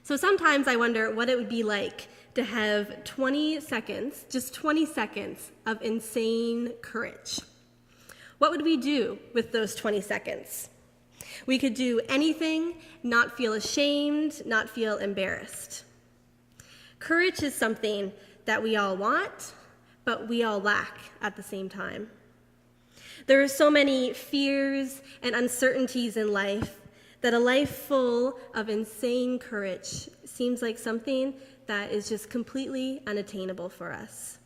So sometimes I wonder what it would be like to have 20 seconds, just 20 seconds of insane courage. What would we do with those 20 seconds? We could do anything, not feel ashamed, not feel embarrassed. Courage is something that we all want, but we all lack at the same time. There are so many fears and uncertainties in life that a life full of insane courage seems like something that is just completely unattainable for us.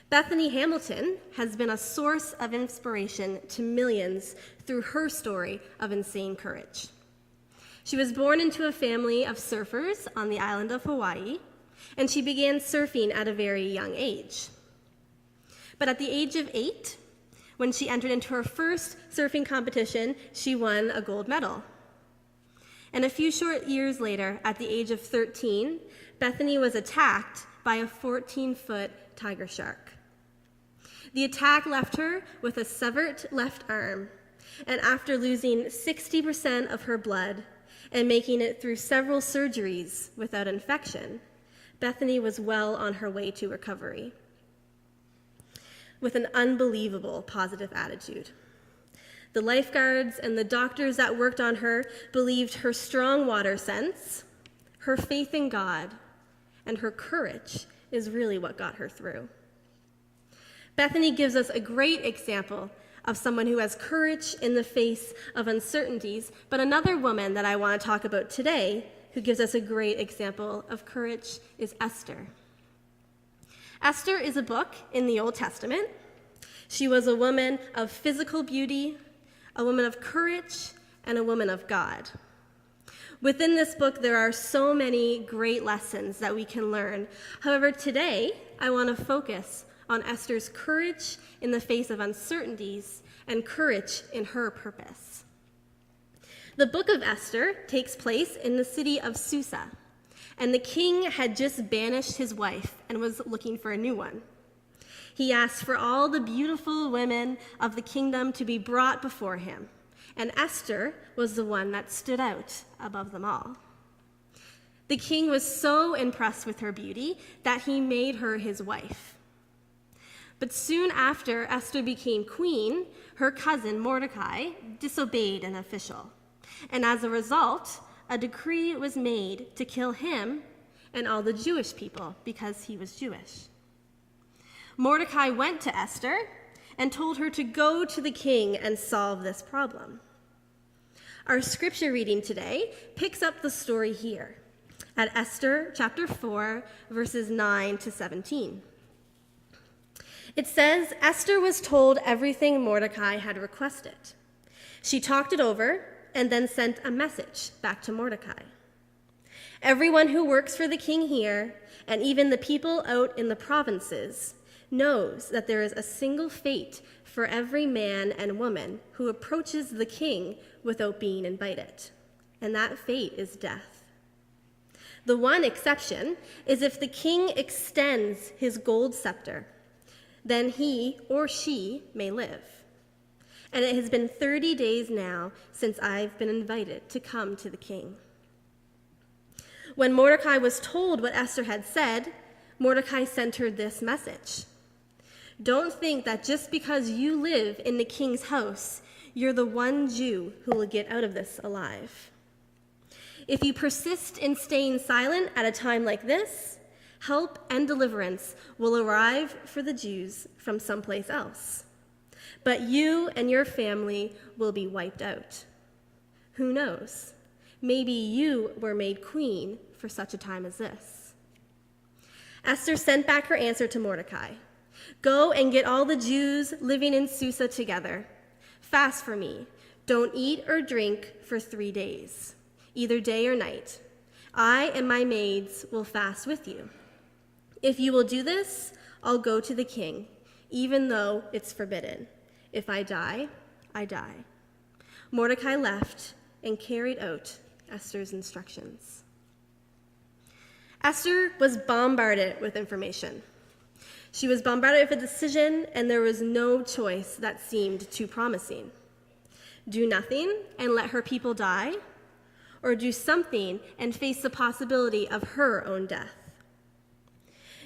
Bethany Hamilton has been a source of inspiration to millions through her story of insane courage. She was born into a family of surfers on the island of Hawaii, and she began surfing at a very young age. But at the age of 8, when she entered into her first surfing competition, she won a gold medal. And a few short years later, at the age of 13, Bethany was attacked by a 14-foot tiger shark. The attack left her with a severed left arm, and after losing 60% of her blood and making it through several surgeries without infection, Bethany was well on her way to recovery with an unbelievable positive attitude. The lifeguards and the doctors that worked on her believed her strong water sense, her faith in God, and her courage is really what got her through. Bethany gives us a great example of someone who has courage in the face of uncertainties, but another woman that I want to talk about today who gives us a great example of courage is Esther. Esther is a book in the Old Testament. She was a woman of physical beauty, a woman of courage, and a woman of God. Within this book, there are so many great lessons that we can learn. However, today, I want to focus on Esther's courage in the face of uncertainties and courage in her purpose. The book of Esther takes place in the city of Susa, and the king had just banished his wife and was looking for a new one. He asked for all the beautiful women of the kingdom to be brought before him, and Esther was the one that stood out above them all. The king was so impressed with her beauty that he made her his wife. But soon after Esther became queen, her cousin Mordecai disobeyed an official, and as a result, a decree was made to kill him and all the Jewish people because he was Jewish. Mordecai went to Esther and told her to go to the king and solve this problem. Our scripture reading today picks up the story here at Esther chapter 4, verses 9 to 17. It says, Esther was told everything Mordecai had requested. She talked it over and then sent a message back to Mordecai. Everyone who works for the king here, and even the people out in the provinces, knows that there is a single fate for every man and woman who approaches the king without being invited, and that fate is death. The one exception is if the king extends his gold scepter, then he or she may live. And it has been 30 days now since I've been invited to come to the king. When Mordecai was told what Esther had said, Mordecai sent her this message. Don't think that just because you live in the king's house, you're the one Jew who will get out of this alive. If you persist in staying silent at a time like this, help and deliverance will arrive for the Jews from someplace else. But you and your family will be wiped out. Who knows? Maybe you were made queen for such a time as this. Esther sent back her answer to Mordecai. Go and get all the Jews living in Susa together. Fast for me. Don't eat or drink for 3 days, either day or night. I and my maids will fast with you. If you will do this, I'll go to the king, even though it's forbidden. If I die, I die. Mordecai left and carried out Esther's instructions. Esther was bombarded with information. She was bombarded with a decision, and there was no choice that seemed too promising. Do nothing and let her people die, or do something and face the possibility of her own death.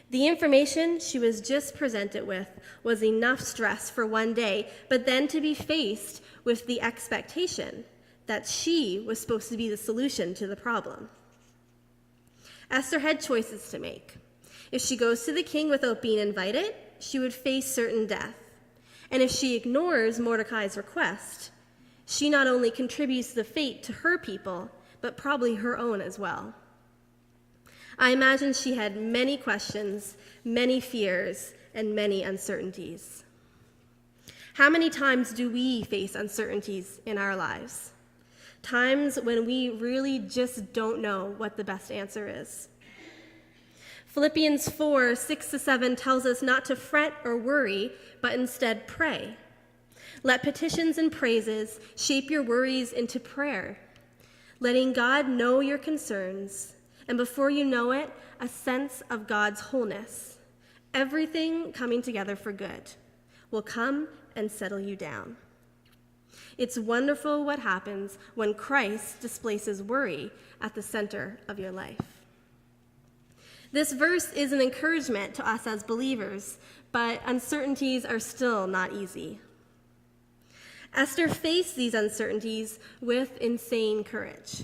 The information she was just presented with was enough stress for one day, but then to be faced with the expectation that she was supposed to be the solution to the problem. Esther had choices to make. If she goes to the king without being invited, she would face certain death. And if she ignores Mordecai's request, she not only contributes the fate to her people, but probably her own as well. I imagine she had many questions, many fears, and many uncertainties. How many times do we face uncertainties in our lives? Times when we really just don't know what the best answer is. Philippians 4:6-7 tells us not to fret or worry, but instead pray. Let petitions and praises shape your worries into prayer, letting God know your concerns, and before you know it, a sense of God's wholeness, everything coming together for good, will come and settle you down. It's wonderful what happens when Christ displaces worry at the center of your life. This verse is an encouragement to us as believers, but uncertainties are still not easy. Esther faced these uncertainties with insane courage.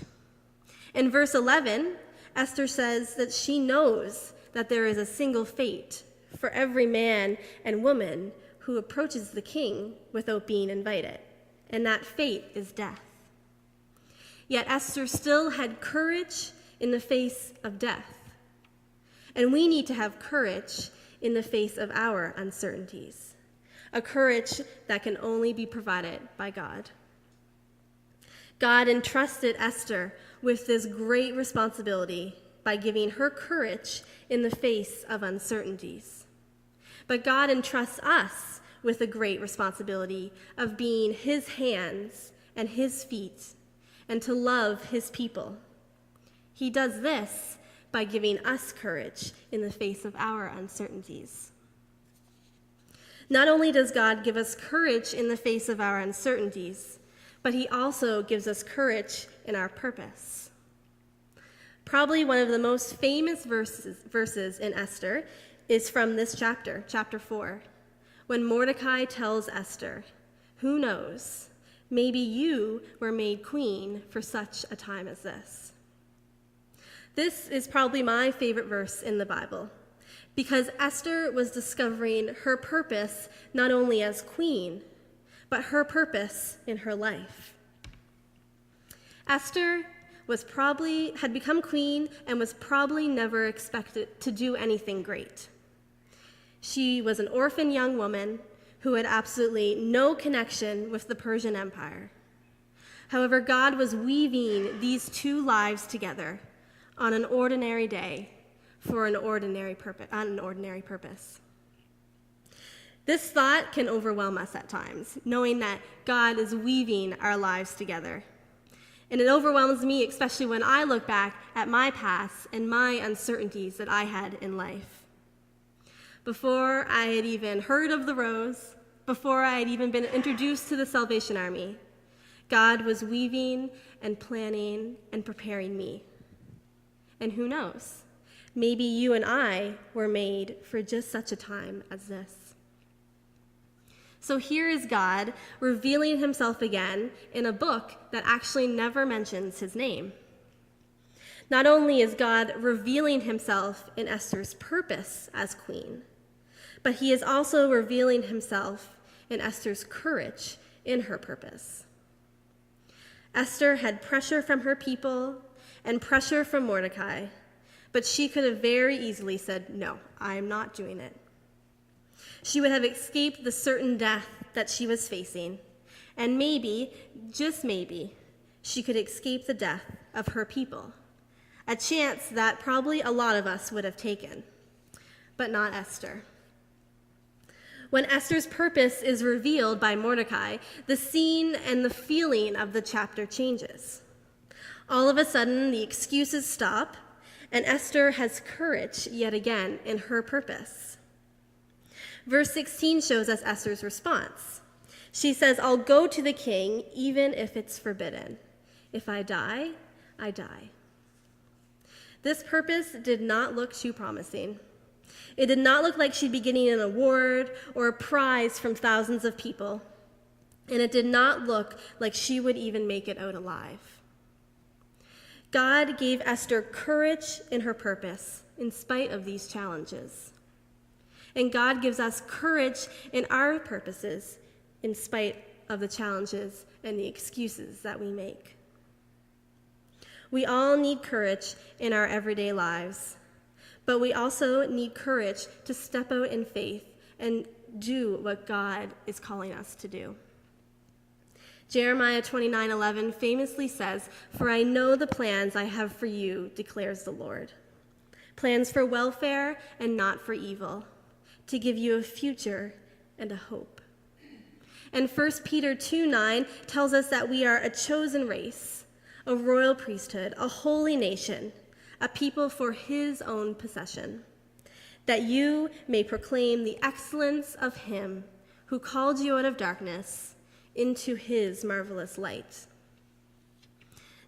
In verse 11, Esther says that she knows that there is a single fate for every man and woman who approaches the king without being invited, and that fate is death. Yet Esther still had courage in the face of death, and we need to have courage in the face of our uncertainties, a courage that can only be provided by God. God entrusted Esther with this great responsibility by giving her courage in the face of uncertainties. But God entrusts us with a great responsibility of being his hands and his feet and to love his people. He does this by giving us courage in the face of our uncertainties. Not only does God give us courage in the face of our uncertainties, but he also gives us courage in our purpose. Probably one of the most famous verses in Esther is from this chapter, chapter 4, when Mordecai tells Esther, "Who knows, maybe you were made queen for such a time as this." This is probably my favorite verse in the Bible, because Esther was discovering her purpose not only as queen, but her purpose in her life. Esther had become queen and was probably never expected to do anything great. She was an orphan young woman who had absolutely no connection with the Persian Empire. However, God was weaving these two lives together on an ordinary day for an ordinary purpose. This thought can overwhelm us at times, knowing that God is weaving our lives together. And it overwhelms me, especially when I look back at my past and my uncertainties that I had in life. Before I had even heard of the Rose, before I had even been introduced to the Salvation Army, God was weaving and planning and preparing me. And who knows, maybe you and I were made for just such a time as this. So here is God revealing himself again in a book that actually never mentions his name. Not only is God revealing himself in Esther's purpose as queen, but he is also revealing himself in Esther's courage in her purpose. Esther had pressure from her people and pressure from Mordecai, but she could have very easily said, "No, I am not doing it." She would have escaped the certain death that she was facing, and maybe, just maybe, she could escape the death of her people, a chance that probably a lot of us would have taken, but not Esther. When Esther's purpose is revealed by Mordecai, the scene and the feeling of the chapter changes. All of a sudden, the excuses stop, and Esther has courage yet again in her purpose. Verse 16 shows us Esther's response. She says, "I'll go to the king even if it's forbidden. If I die, I die. This purpose did not look too promising. It did not look like she'd be getting an award or a prize from thousands of people. And it did not look like she would even make it out alive. God gave Esther courage in her purpose in spite of these challenges. And God gives us courage in our purposes in spite of the challenges and the excuses that we make. We all need courage in our everyday lives, but we also need courage to step out in faith and do what God is calling us to do. Jeremiah 29:11 famously says, "For I know the plans I have for you, declares the Lord. Plans for welfare and not for evil, to give you a future and a hope." And 1 Peter 2:9 tells us that we are a chosen race, a royal priesthood, a holy nation, a people for his own possession, that you may proclaim the excellence of him who called you out of darkness into his marvelous light.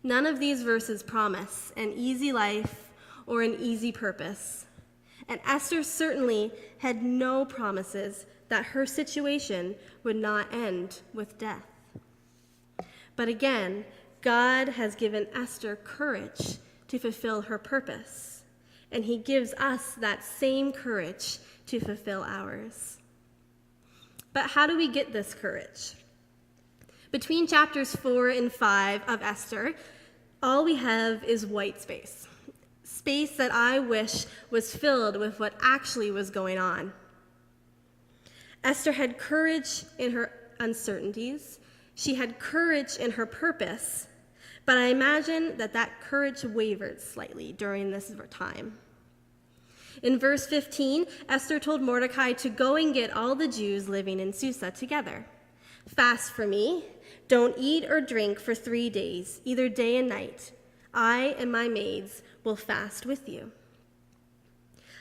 None of these verses promise an easy life or an easy purpose, and Esther certainly had no promises that her situation would not end with death. But again, God has given Esther courage to fulfill her purpose, and he gives us that same courage to fulfill ours. But how do we get this courage? Between chapters 4 and 5 of Esther, all we have is white space. Space that I wish was filled with what actually was going on. Esther had courage in her uncertainties. She had courage in her purpose, but I imagine that courage wavered slightly during this time. In verse 15, Esther told Mordecai to go and get all the Jews living in Susa together. "Fast for me. Don't eat or drink for 3 days, either day and night. I and my maids will fast with you."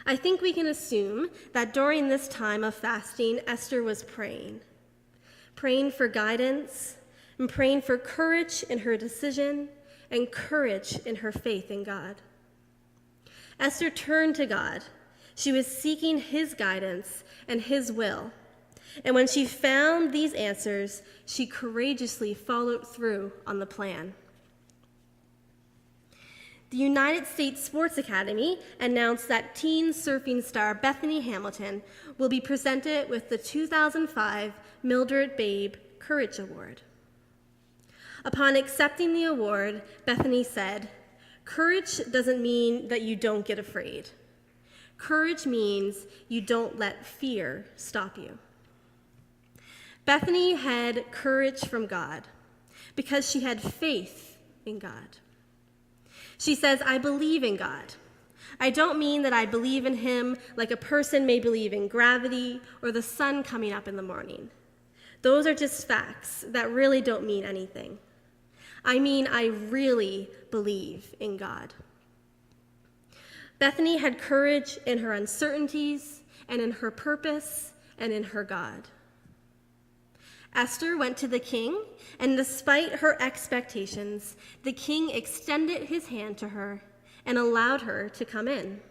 I think we can assume that during this time of fasting, Esther was praying for guidance and praying for courage in her decision and courage in her faith in God. Esther turned to God. She was seeking his guidance and his will. And when she found these answers, she courageously followed through on the plan. The United States Sports Academy announced that teen surfing star Bethany Hamilton will be presented with the 2005 Mildred Babe Courage Award. Upon accepting the award, Bethany said, "Courage doesn't mean that you don't get afraid. Courage means you don't let fear stop you." Bethany had courage from God because she had faith in God. She says, "I believe in God. I don't mean that I believe in him like a person may believe in gravity or the sun coming up in the morning. Those are just facts that really don't mean anything. I mean, I really believe in God." Bethany had courage in her uncertainties and in her purpose and in her God. Esther went to the king, and despite her expectations, the king extended his hand to her and allowed her to come in.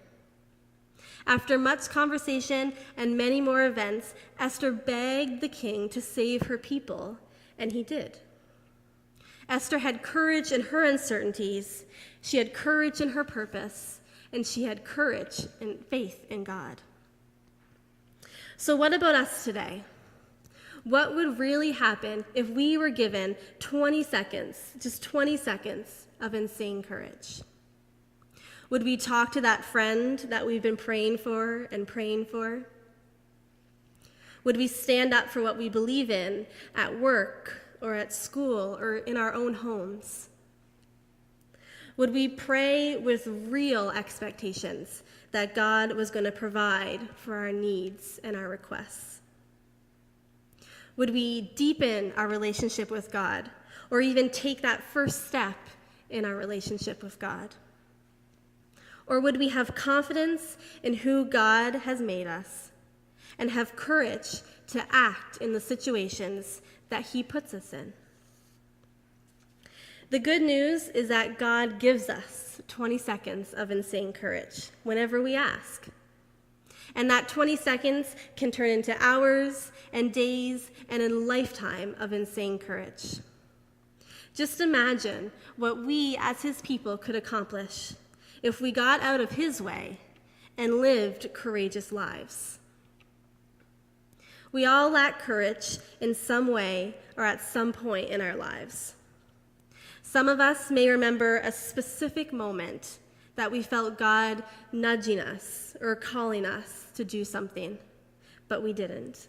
After much conversation and many more events, Esther begged the king to save her people, and he did. Esther had courage in her uncertainties, she had courage in her purpose, and she had courage and faith in God. So what about us today? What would really happen if we were given 20 seconds, just 20 seconds of insane courage? Would we talk to that friend that we've been praying for and praying for? Would we stand up for what we believe in at work or at school or in our own homes? Would we pray with real expectations that God was going to provide for our needs and our requests? Would we deepen our relationship with God or even take that first step in our relationship with God? Or would we have confidence in who God has made us and have courage to act in the situations that he puts us in? The good news is that God gives us 20 seconds of insane courage whenever we ask. And that 20 seconds can turn into hours and days and a lifetime of insane courage. Just imagine what we as his people could accomplish if we got out of his way and lived courageous lives. We all lack courage in some way or at some point in our lives. Some of us may remember a specific moment that we felt God nudging us or calling us to do something, but we didn't.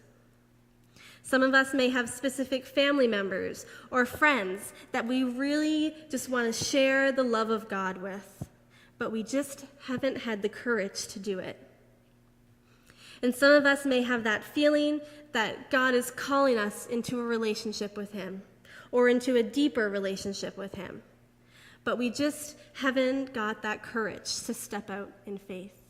Some of us may have specific family members or friends that we really just want to share the love of God with, but we just haven't had the courage to do it. And some of us may have that feeling that God is calling us into a relationship with him or into a deeper relationship with him, but we just haven't got that courage to step out in faith.